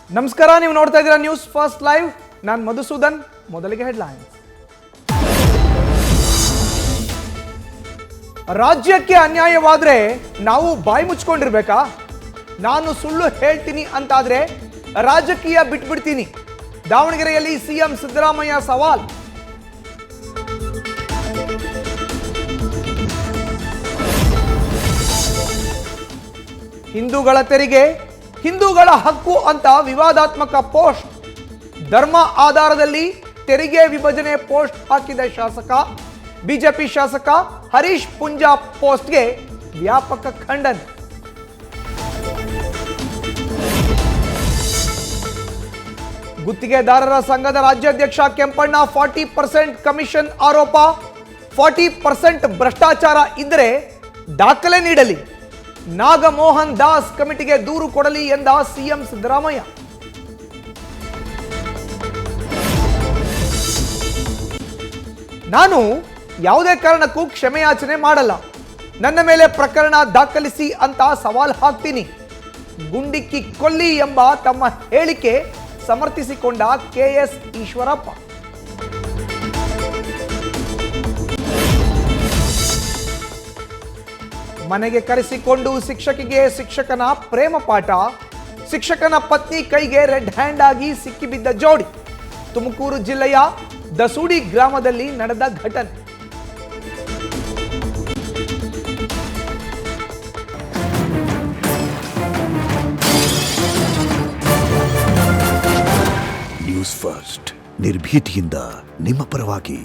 ನಮಸ್ಕಾರ, ನೀವು ನೋಡ್ತಾ ಇದ್ದೀರಾ ನ್ಯೂಸ್ ಫಸ್ಟ್ ಲೈವ್. ನಾನು ಮಧುಸೂದನ್. ಮೊದಲಿಗೆ ಹೆಡ್ಲೈನ್ಸ್. ರಾಜ್ಯಕ್ಕೆ ಅನ್ಯಾಯವಾದ್ರೆ ನಾವು ಬಾಯಿ ಮುಚ್ಕೊಂಡಿರ್ಬೇಕಾ? ನಾನು ಸುಳ್ಳು ಹೇಳ್ತೀನಿ ಅಂತಾದ್ರೆ ರಾಜಕೀಯ ಬಿಟ್ಬಿಡ್ತೀನಿ. ದಾವಣಗೆರೆಯಲ್ಲಿ ಸಿಎಂ ಸಿದ್ದರಾಮಯ್ಯ ಸವಾಲ್. ಹಿಂದೂಗಳ ತೆರಿಗೆ ಹಿಂದೂಗಳ ಹಕ್ಕು ಅಂತ ವಿವಾದಾತ್ಮಕ ಪೋಸ್ಟ್. ಧರ್ಮ ಆಧಾರದಲ್ಲಿ ತೆರಿಗೆ ವಿಭಜನೆ ಪೋಸ್ಟ್ ಹಾಕಿದ ಶಾಸಕ. ಬಿಜೆಪಿ ಶಾಸಕ ಹರೀಶ್ ಪುಂಜಾ ಪೋಸ್ಟ್ಗೆ ವ್ಯಾಪಕ ಖಂಡನೆ. ಗುತ್ತಿಗೆದಾರರ ಸಂಘದ ರಾಜ್ಯಾಧ್ಯಕ್ಷ ಕೆಂಪಣ್ಣ 40% ಕಮಿಷನ್ ಆರೋಪ. 40% ಭ್ರಷ್ಟಾಚಾರ ಇದ್ದರೆ ದಾಖಲೆ ನೀಡಲಿ. ನಾಗಮೋಹನ್ ದಾಸ್ ಕಮಿಟಿಗೆ ದೂರು ಕೊಡಲಿ ಎಂದ ಸಿಎಂ ಸಿದ್ದರಾಮಯ್ಯ. ನಾನು ಯಾವುದೇ ಕಾರಣಕ್ಕೂ ಕ್ಷಮೆಯಾಚನೆ ಮಾಡಲ್ಲ. ನನ್ನ ಮೇಲೆ ಪ್ರಕರಣ ದಾಖಲಿಸಿ ಅಂತ ಸವಾಲ್ ಹಾಕ್ತೀನಿ. ಗುಂಡಿಕ್ಕಿ ಕೊಲ್ಲಿ ಎಂಬ ತಮ್ಮ ಹೇಳಿಕೆ ಸಮರ್ಥಿಸಿಕೊಂಡ ಕೆಎಸ್ ಈಶ್ವರಪ್ಪ. ಮನೆಗೆ ಕರೆಸಿಕೊಂಡು ಶಿಕ್ಷಕಿಗೆ ಶಿಕ್ಷಕನ ಪ್ರೇಮ ಪಾಠ. ಶಿಕ್ಷಕನ ಪತ್ನಿ ಕೈಗೆ ರೆಡ್ ಹ್ಯಾಂಡ್ ಆಗಿ ಸಿಕ್ಕಿಬಿದ್ದ ಜೋಡಿ. ತುಮಕೂರು ಜಿಲ್ಲೆಯ ದಸೂಡಿ ಗ್ರಾಮದಲ್ಲಿ ನಡೆದ ಘಟನೆ. ನ್ಯೂಸ್ ಫಸ್ಟ್, ನಿರ್ಭೀತಿಯಿಂದ ನಿಮ್ಮ ಪರವಾಗಿ.